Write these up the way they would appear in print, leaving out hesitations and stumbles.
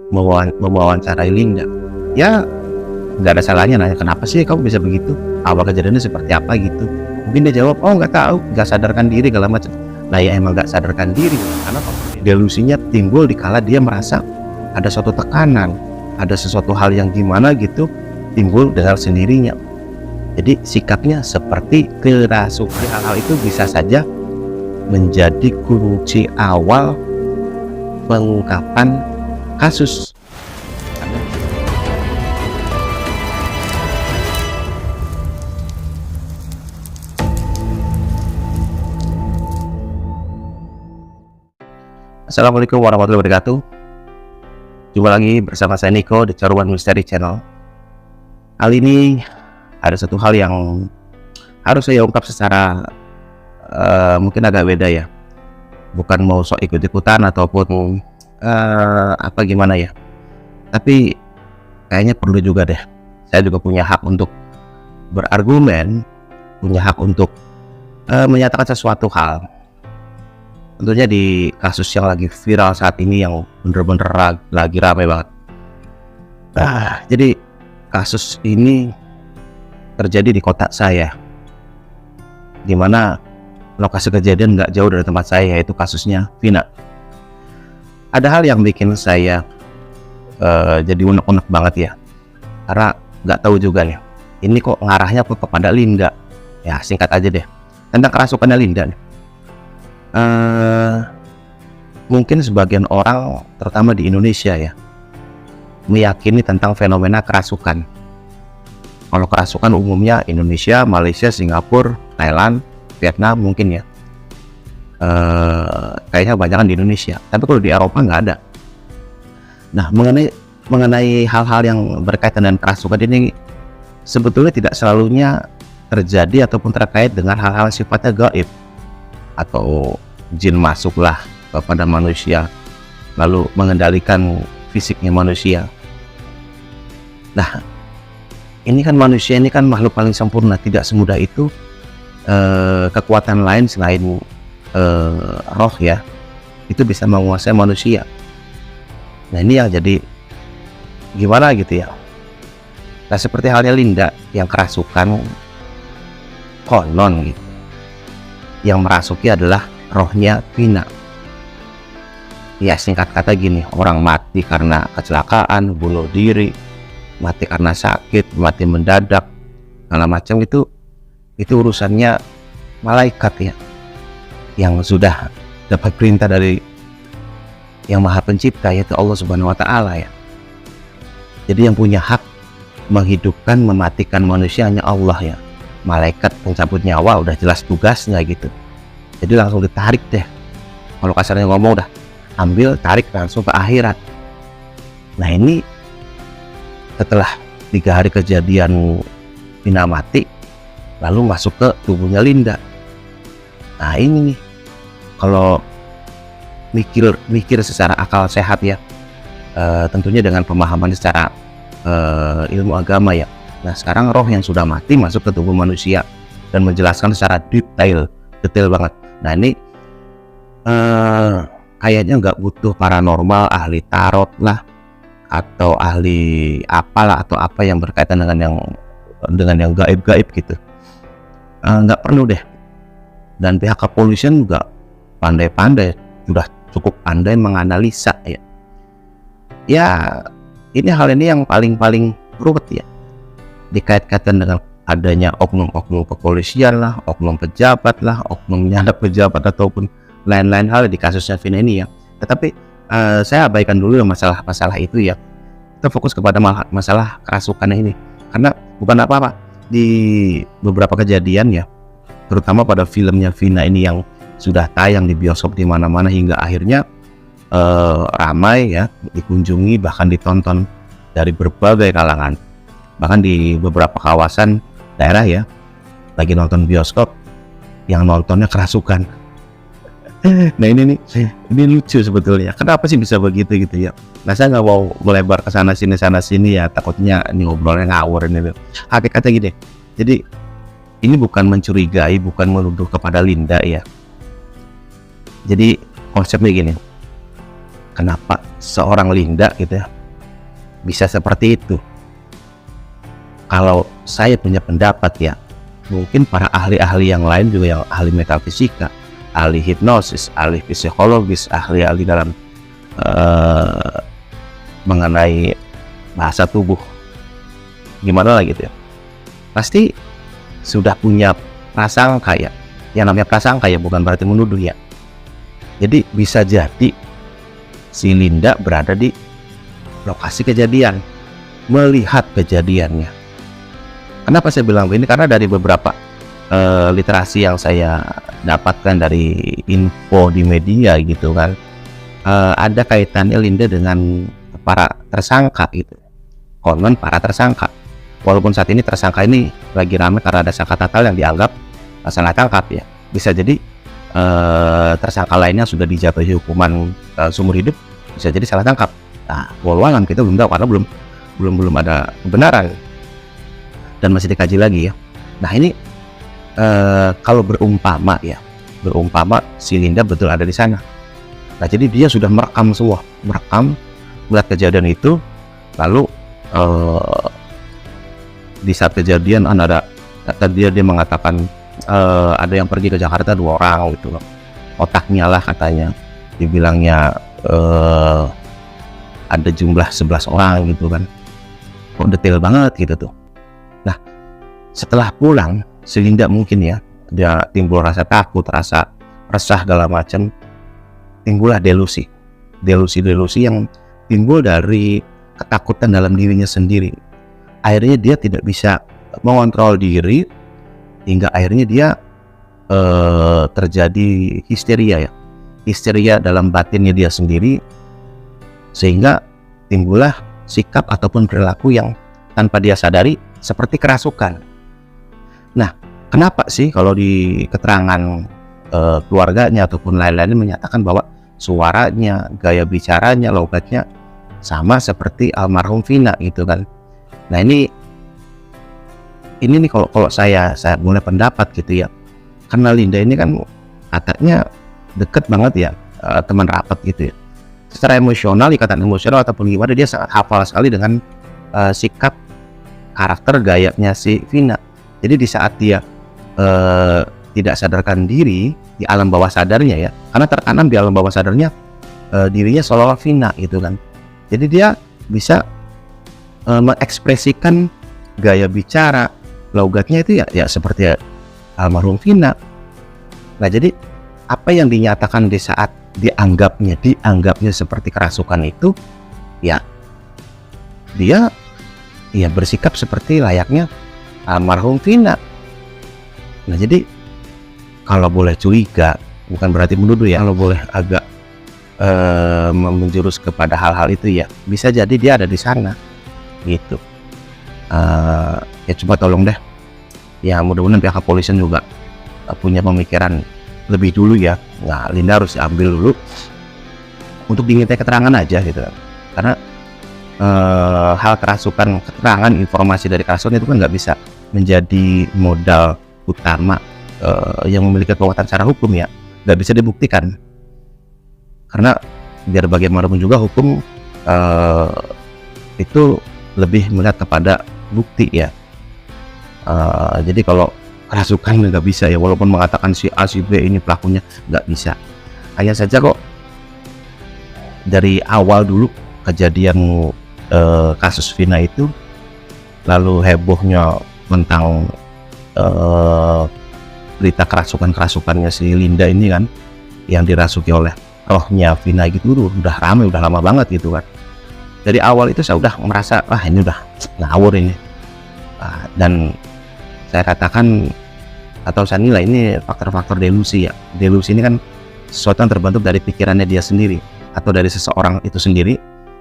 mewawancarai Linda. Ya nggak ada salahnya nanya, kenapa sih kamu bisa begitu, awal kejadiannya seperti apa gitu. Mungkin dia jawab, oh nggak tahu, nggak sadarkan diri segala macam. Nah ya emang nggak sadarkan diri, karena delusinya timbul dikala dia merasa ada suatu tekanan, ada sesuatu hal yang gimana gitu timbul dengan sendirinya. Jadi sikapnya seperti kerasukan. Hal-hal itu bisa saja menjadi kunci awal pengungkapan kasus. Assalamualaikum warahmatullahi wabarakatuh. Jumpa lagi bersama saya Niko di Caruban Misteri Channel. Kali ini ada satu hal yang harus saya ungkap secara mungkin agak beda ya. Bukan mau sok ikut-ikutan ataupun apa gimana ya. Tapi kayaknya perlu juga deh. Saya juga punya hak untuk berargumen, punya hak untuk menyatakan sesuatu hal. Tentunya di kasus yang lagi viral saat ini, yang bener-bener lagi ramai banget. Jadi kasus ini terjadi di kota saya, dimana lokasi kejadian nggak jauh dari tempat saya, yaitu kasusnya Vina. Ada hal yang bikin saya jadi unek-unek banget ya, karena nggak tahu juga nih, ini kok ngarahnya kepada Linda. Ya singkat aja deh, tentang kerasukannya Linda nih. Mungkin sebagian orang, terutama di Indonesia ya, meyakini tentang fenomena kerasukan. Kalau kerasukan umumnya Indonesia, Malaysia, Singapura, Thailand, Vietnam mungkin ya. Kayaknya kebanyakan di Indonesia. Tapi kalau di Eropa nggak ada. Nah, mengenai hal-hal yang berkaitan dengan kerasukan ini, sebetulnya tidak selalunya terjadi ataupun terkait dengan hal-hal sifatnya gaib, atau jin masuklah kepada manusia lalu mengendalikan fisiknya manusia. Nah, ini kan manusia ini kan makhluk paling sempurna, tidak semudah itu kekuatan lain selain roh ya itu bisa menguasai manusia. Nah, ini yang jadi gimana gitu ya. Nah, seperti halnya Linda yang kerasukan, konon gitu, yang merasuki adalah rohnya Vina. Ya singkat kata gini, orang mati karena kecelakaan, bunuh diri, mati karena sakit, mati mendadak, segala macam itu urusannya malaikat ya, yang sudah dapat perintah dari yang Maha Pencipta, yaitu Allah Subhanahu wa Ta'ala ya. Jadi yang punya hak menghidupkan, mematikan manusia hanya Allah ya. Malaikat pencabut nyawa udah jelas tugasnya gitu, jadi langsung ditarik deh, kalau kasarnya ngomong, udah ambil tarik langsung ke akhirat. Nah, ini setelah 3 hari kejadian Vina mati, lalu masuk ke tubuhnya Linda. Nah, ini nih, kalau mikir secara akal sehat ya, tentunya dengan pemahaman secara ilmu agama ya. Nah, sekarang roh yang sudah mati masuk ke tubuh manusia dan menjelaskan secara detail banget. Nah, ini kayaknya nggak butuh paranormal, ahli tarot lah, atau ahli apalah atau apa yang berkaitan dengan yang gaib-gaib gitu. Nggak perlu deh. Dan pihak kepolisian juga pandai-pandai, sudah cukup pandai menganalisa ya. Ya, ini hal ini yang paling ruwet ya, dikait-kaitkan dengan adanya oknum-oknum kepolisian lah, oknum pejabat lah, oknum nyadap pejabat ataupun lain-lain hal di kasusnya Vina ini ya. Tetapi saya abaikan dulu masalah itu ya. Kita fokus kepada masalah kerasukannya ini, karena bukan apa-apa di beberapa kejadian ya, terutama pada filmnya Vina ini yang sudah tayang di bioskop di mana-mana hingga akhirnya ramai ya, dikunjungi bahkan ditonton dari berbagai kalangan. Bahkan di beberapa kawasan daerah ya, lagi nonton bioskop, yang nontonnya kerasukan. Nah, ini lucu sebetulnya. Kenapa sih bisa begitu gitu ya? Nah, saya nggak mau melebar ke sana sini ya, takutnya ini ngobrolnya ngawur ini. Hakikatnya gini, jadi ini bukan mencurigai, bukan menuduh kepada Linda ya. Jadi konsepnya gini, kenapa seorang Linda gitu ya bisa seperti itu. Kalau saya punya pendapat ya, mungkin para ahli-ahli yang lain juga, yang ahli metafisika, ahli hipnosis, ahli psikologis, ahli-ahli dalam mengenai bahasa tubuh, gimana lah gitu ya, pasti sudah punya prasangka ya. Yang namanya prasangka ya bukan berarti menuduh ya. Jadi bisa jadi si Linda berada di lokasi kejadian, melihat kejadiannya. Kenapa saya bilang begini? Karena dari beberapa literasi yang saya dapatkan dari info di media gitu kan, ada kaitannya Linda dengan para tersangka gitu. Konon para tersangka. Walaupun saat ini tersangka ini lagi ramai karena ada sangka natal yang dianggap salah tangkap ya. Bisa jadi tersangka lainnya sudah dijatuhi hukuman seumur hidup, bisa jadi salah tangkap. Nah, walau alam kita belum tahu karena belum ada kebenaran dan masih dikaji lagi ya. Nah ini kalau berumpama si Linda betul ada di sana. Nah jadi dia sudah merekam melihat kejadian itu, lalu di saat kejadian ada dia mengatakan ada yang pergi ke Jakarta 2 orang gitu loh, otaknya lah katanya, dibilangnya ada jumlah 11 orang gitu kan, kok detail banget gitu tuh. Nah setelah pulang si Linda mungkin ya, dia timbul rasa takut, rasa resah segala macam, timbullah delusi yang timbul dari ketakutan dalam dirinya sendiri. Akhirnya dia tidak bisa mengontrol diri, hingga akhirnya dia terjadi histeria dalam batinnya dia sendiri, sehingga timbullah sikap ataupun perilaku yang tanpa dia sadari seperti kerasukan. Nah, kenapa sih kalau di keterangan keluarganya ataupun lain-lain menyatakan bahwa suaranya, gaya bicaranya, logatnya sama seperti almarhum Vina gitu kan? Nah ini nih kalau saya mulai pendapat gitu ya, karena Linda ini kan katanya deket banget ya, teman rapat gitu ya. Secara emosional, ikatan emosional ataupun gimana, dia sangat hafal sekali dengan sikap karakter gayanya si Vina. Jadi di saat dia tidak sadarkan diri di alam bawah sadarnya ya, karena tertanam di alam bawah sadarnya dirinya seolah Vina gitu kan. Jadi dia bisa mengekspresikan gaya bicara, logatnya itu ya seperti almarhum Vina. Nah jadi apa yang dinyatakan di saat dianggapnya seperti kerasukan itu, ya dia bersikap seperti layaknya almarhum Vina. Nah jadi kalau boleh curiga, bukan berarti menuduh ya, kalau boleh agak menjurus kepada hal-hal itu ya, bisa jadi dia ada di sana gitu. Ya coba tolong deh ya, mudah-mudahan pihak kepolisian juga punya pemikiran lebih dulu ya. Nah Linda harus diambil dulu untuk diminta keterangan aja gitu, karena hal kerasukan, keterangan, informasi dari kerasukan itu kan nggak bisa menjadi modal utama yang memiliki kekuatan secara hukum ya, nggak bisa dibuktikan, karena biar bagaimanapun juga hukum itu lebih melihat kepada bukti ya. Jadi kalau kerasukan nggak bisa ya, walaupun mengatakan si A si B ini pelakunya, nggak bisa. Hanya saja kok dari awal dulu kejadian kasus Vina itu, lalu hebohnya tentang berita kerasukannya si Linda ini kan, yang dirasuki oleh rohnya Vina gitu, udah ramai, udah lama banget gitu kan. Dari awal itu saya udah merasa ini udah ngawur ini, dan saya katakan atau saya nilai ini faktor-faktor delusi ya. Delusi ini kan sesuatu yang terbentuk dari pikirannya dia sendiri atau dari seseorang itu sendiri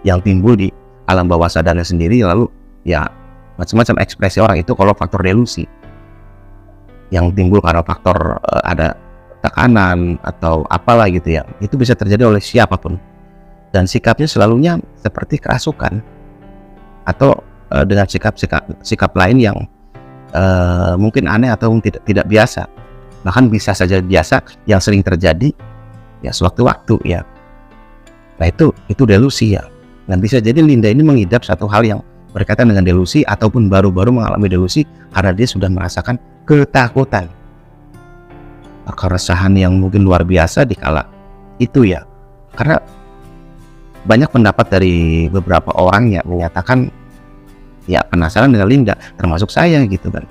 yang timbul di alam bawah sadarnya sendiri, lalu ya macam-macam ekspresi orang itu kalau faktor delusi yang timbul karena faktor ada tekanan atau apalah gitu ya, itu bisa terjadi oleh siapapun, dan sikapnya selalunya seperti kerasukan atau dengan sikap lain yang mungkin aneh atau tidak biasa, bahkan bisa saja biasa yang sering terjadi ya sewaktu-waktu ya. Nah itu delusi ya. Nah, bisa jadi Linda ini mengidap satu hal yang berkaitan dengan delusi ataupun baru-baru mengalami delusi karena dia sudah merasakan ketakutan, keresahan yang mungkin luar biasa di kala itu ya. Karena banyak pendapat dari beberapa orang yang menyatakan ya penasaran dengan Linda, termasuk saya gitu kan.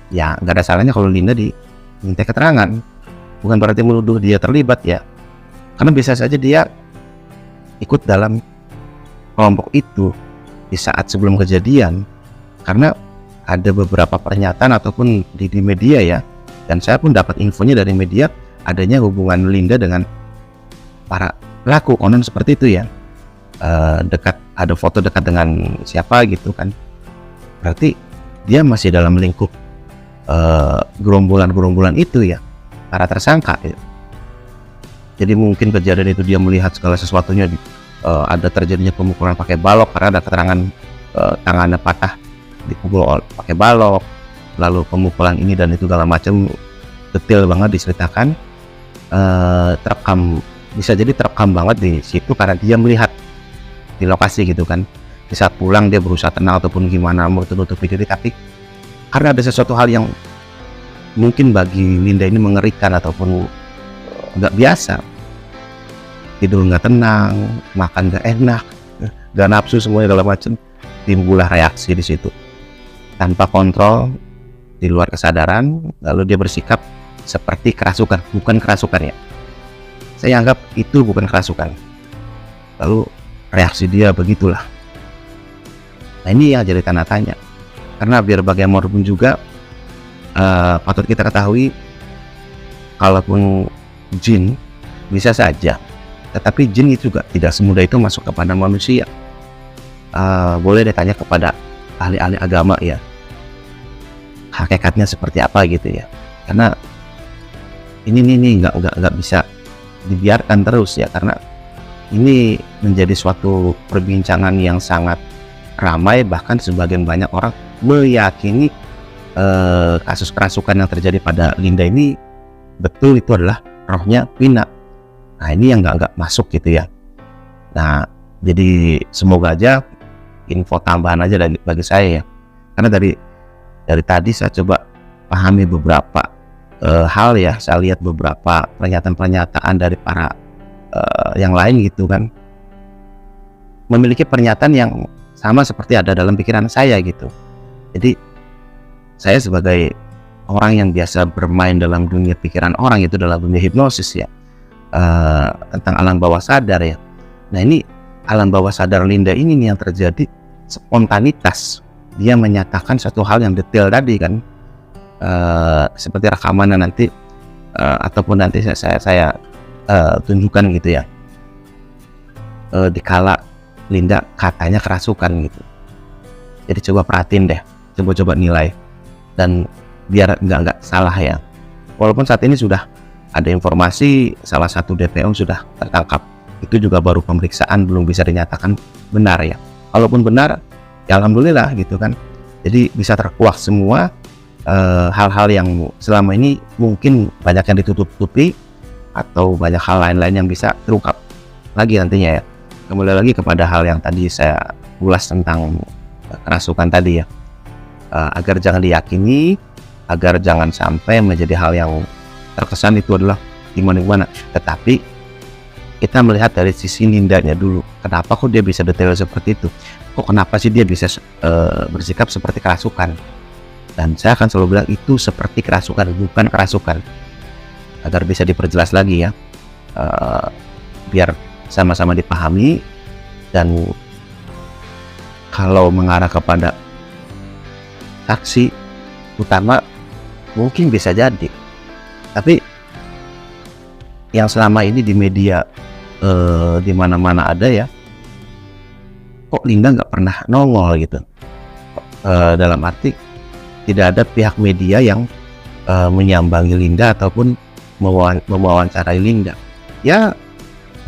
Ya nggak ada salahnya kalau Linda diminta keterangan, bukan berarti menuduh dia terlibat ya, karena bisa saja dia ikut dalam kelompok itu di saat sebelum kejadian, karena ada beberapa pernyataan ataupun di media ya, dan saya pun dapat infonya dari media adanya hubungan Linda dengan para pelaku konon seperti itu ya. Dekat, ada foto dekat dengan siapa gitu kan, berarti dia masih dalam lingkup gerombolan-gerombolan itu ya, para tersangka ya. Jadi mungkin kejadian itu dia melihat segala sesuatunya ada terjadinya pemukulan pakai balok karena ada keterangan tangannya patah dipukul pakai balok, lalu pemukulan ini dan itu segala macam detail banget diceritakan, terekam, bisa jadi terekam banget di situ karena dia melihat di lokasi gitu kan. Di saat pulang dia berusaha tenang ataupun gimana menutupi diri, tapi karena ada sesuatu hal yang mungkin bagi Linda ini mengerikan ataupun nggak biasa, tidur nggak tenang, makan nggak enak, nggak nafsu, semuanya segala macam, timbullah reaksi di situ tanpa kontrol, di luar kesadaran, lalu dia bersikap seperti kerasukan. Bukan kerasukan ya, saya anggap itu bukan kerasukan, lalu reaksi dia begitulah. Nah, ini yang jadi tanda tanya, karena biar bagaimanapun juga patut kita ketahui, kalaupun jin bisa saja, tetapi jin itu juga tidak semudah itu masuk kepada manusia. Boleh ditanya kepada ahli-ahli agama ya, hakikatnya seperti apa gitu ya, karena ini nggak bisa dibiarkan terus ya, karena ini menjadi suatu perbincangan yang sangat ramai, bahkan sebagian banyak orang meyakini kasus kerasukan yang terjadi pada Linda ini betul itu adalah rohnya Vina. Nah, ini yang nggak masuk gitu ya. Nah, jadi semoga aja info tambahan aja bagi saya ya, karena dari tadi saya coba pahami beberapa hal ya, saya lihat beberapa pernyataan dari para yang lain gitu kan, memiliki pernyataan yang sama seperti ada dalam pikiran saya gitu. Jadi saya sebagai orang yang biasa bermain dalam dunia pikiran orang, itu dalam dunia hipnosis ya, tentang alam bawah sadar ya. Nah, ini alam bawah sadar Linda ini nih yang terjadi spontanitas, dia menyatakan satu hal yang detail tadi kan, seperti rekamannya nanti ataupun nanti saya tunjukkan gitu ya, dikala Linda katanya kerasukan gitu. Jadi coba perhatiin deh, coba nilai, dan biar nggak salah ya. Walaupun saat ini sudah ada informasi salah satu DPO sudah tertangkap, itu juga baru pemeriksaan, belum bisa dinyatakan benar ya. Kalaupun benar ya alhamdulillah gitu kan, jadi bisa terkuak semua hal-hal yang selama ini mungkin banyak yang ditutup-tutupi, atau banyak hal lain-lain yang bisa terungkap lagi nantinya ya. Kembali lagi kepada hal yang tadi saya ulas tentang kerasukan tadi ya, agar jangan diyakini, agar jangan sampai menjadi hal yang terkesan itu adalah gimana-gimana, tetapi kita melihat dari sisi Lindanya dulu. Kenapa kok dia bisa detail seperti itu, kok kenapa sih dia bisa bersikap seperti kerasukan. Dan saya akan selalu bilang itu seperti kerasukan, bukan kerasukan, agar bisa diperjelas lagi ya, biar sama-sama dipahami. Dan kalau mengarah kepada saksi utama mungkin bisa jadi, tapi yang selama ini di media di mana-mana ada ya, kok Linda nggak pernah nongol gitu, dalam arti tidak ada pihak media yang menyambangi Linda ataupun mewawancarai Linda. Ya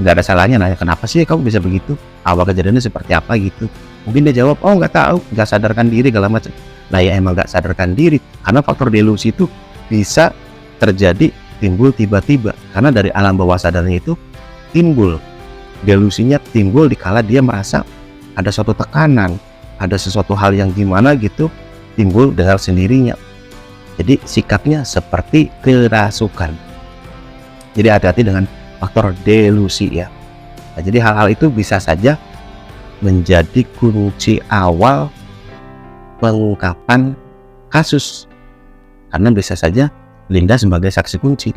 nggak ada salahnya nanya, kenapa sih kamu bisa begitu, awal kejadiannya seperti apa gitu. Mungkin dia jawab, oh nggak tahu, nggak sadarkan diri segala macam. Nah ya emang nggak sadarkan diri, karena faktor delusi itu bisa terjadi, timbul tiba-tiba, karena dari alam bawah sadarnya itu timbul delusinya, timbul dikala dia merasa ada suatu tekanan, ada sesuatu hal yang gimana gitu timbul dengan sendirinya. Jadi sikapnya seperti kerasukan. Jadi hati-hati dengan faktor delusi ya. Nah, jadi hal-hal itu bisa saja menjadi kunci awal pengungkapan kasus, karena bisa saja Linda sebagai saksi kunci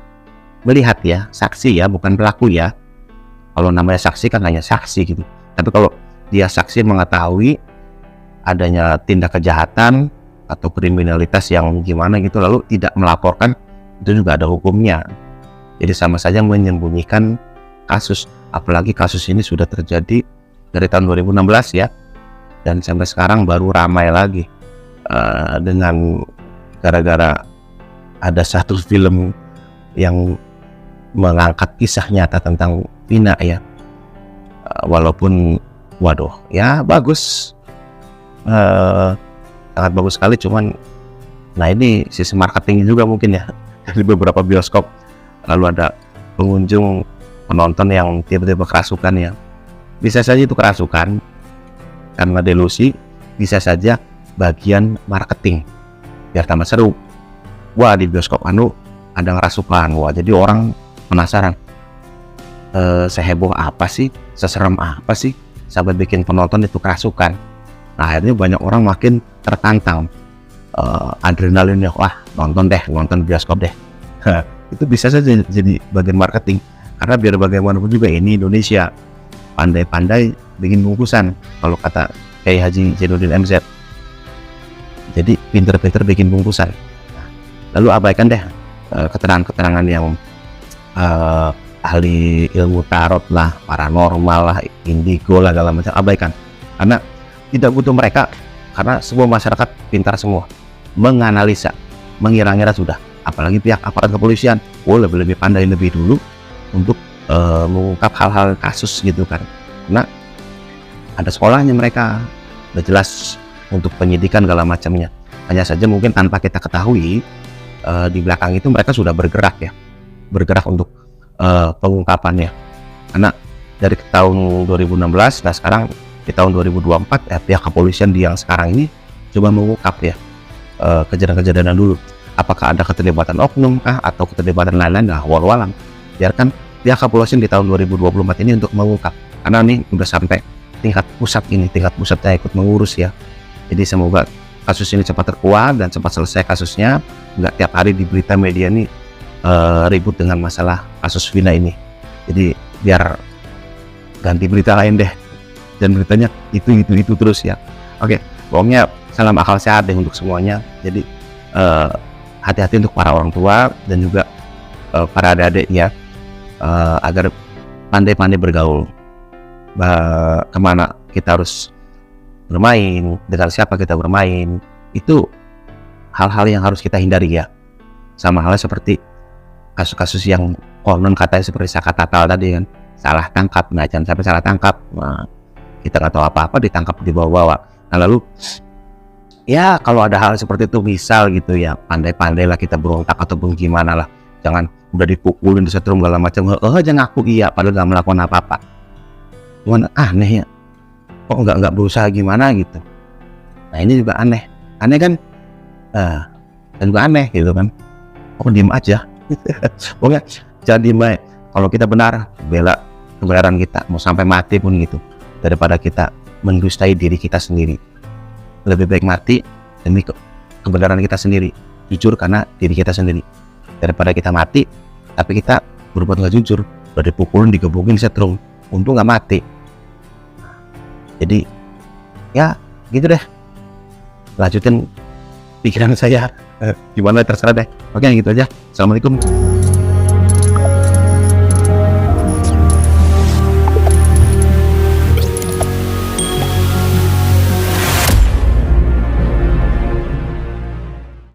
melihat ya, saksi ya, bukan pelaku ya. Kalau namanya saksi kan hanya saksi gitu, tapi kalau dia saksi mengetahui adanya tindak kejahatan atau kriminalitas yang gimana gitu lalu tidak melaporkan, itu juga ada hukumnya. Jadi sama saja menyembunyikan kasus, apalagi kasus ini sudah terjadi dari tahun 2016 ya, dan sampai sekarang baru ramai lagi dengan gara-gara ada satu film yang mengangkat kisah nyata tentang Vina ya. Walaupun waduh ya bagus, sangat bagus sekali, cuman nah ini sisi marketingnya juga mungkin ya. Dari beberapa bioskop lalu ada pengunjung penonton yang tiba-tiba kerasukan ya. Bisa saja itu kerasukan karena delusi, bisa saja bagian marketing biar tambah seru. Wah, di bioskop anu ada ngerasukan, wah jadi orang penasaran, seheboh apa sih, seserem apa sih sampai bikin penonton itu kerasukan. Nah akhirnya banyak orang makin tertantang, adrenalinnya, wah nonton bioskop deh. Itu bisa saja jadi bagian marketing, karena biar bagaimanapun juga ini Indonesia, pandai-pandai bikin bungkusan kalau kata Kiai Haji Zainuddin MZ. Jadi pinter-pinter bikin bungkusan. Lalu abaikan deh keterangan-keterangan yang ahli ilmu tarot lah, paranormal lah, indigo lah, segala macam, abaikan. Karena tidak butuh mereka, karena semua masyarakat pintar semua menganalisa, mengira-ngira sudah. Apalagi pihak aparat kepolisian, lebih pandai lebih dulu untuk mengungkap hal-hal kasus gitu kan. Karena ada sekolahnya mereka, udah jelas untuk penyidikan segala macamnya. Hanya saja mungkin tanpa kita ketahui, di belakang itu mereka sudah bergerak untuk pengungkapannya. Karena dari tahun 2016, nah sekarang di tahun 2024 pihak kepolisian yang sekarang ini coba mengungkap ya kejadian-kejadian dulu. Apakah ada keterlibatan oknum kah atau keterlibatan lain-lain? Nah, walau alam, biarkan pihak kepolisian di tahun 2024 ini untuk mengungkap. Karena ini udah sampai tingkat pusatnya ikut mengurus ya. Jadi semoga kasus ini cepat terkuat dan cepat selesai kasusnya. Nggak tiap hari di berita media ini ribut dengan masalah kasus Vina ini. Jadi biar ganti berita lain deh, dan beritanya itu terus ya. Oke, pokoknya salam akal sehat deh untuk semuanya. Jadi hati-hati untuk para orang tua dan juga para adik-adik ya, agar pandai-pandai bergaul. Kemana kita harus bermain, dengan siapa kita bermain, itu hal-hal yang harus kita hindari ya. Sama halnya seperti kasus-kasus yang konon katanya seperti Saka Tatal tadi kan, salah tangkap. Nah jangan sampai salah tangkap, nah, kita nggak tahu apa-apa ditangkap dibawa-bawa. Nah lalu ya kalau ada hal seperti itu misal gitu ya, pandai-pandai lah kita berontak ataupun gimana lah. Jangan udah dipukulin, disetrum segala macam, jangan ngaku iya padahal nggak melakukan apa-apa. Cuman aneh ya, kok nggak berusaha gimana gitu. Nah ini juga aneh kan, dan juga aneh gitu kan. Kok diem aja. Pokoknya jangan diem aja. Kalau kita benar, bela kebenaran kita mau sampai mati pun gitu, daripada kita mendustai diri kita sendiri. Lebih baik mati demi kebenaran kita sendiri, jujur karena diri kita sendiri, daripada kita mati tapi kita berbuat nggak jujur, udah dipukulin, digebukin, setrum, untung nggak mati. Jadi ya gitu deh, lanjutin pikiran saya gimana terserah deh. Oke gitu aja. Assalamualaikum.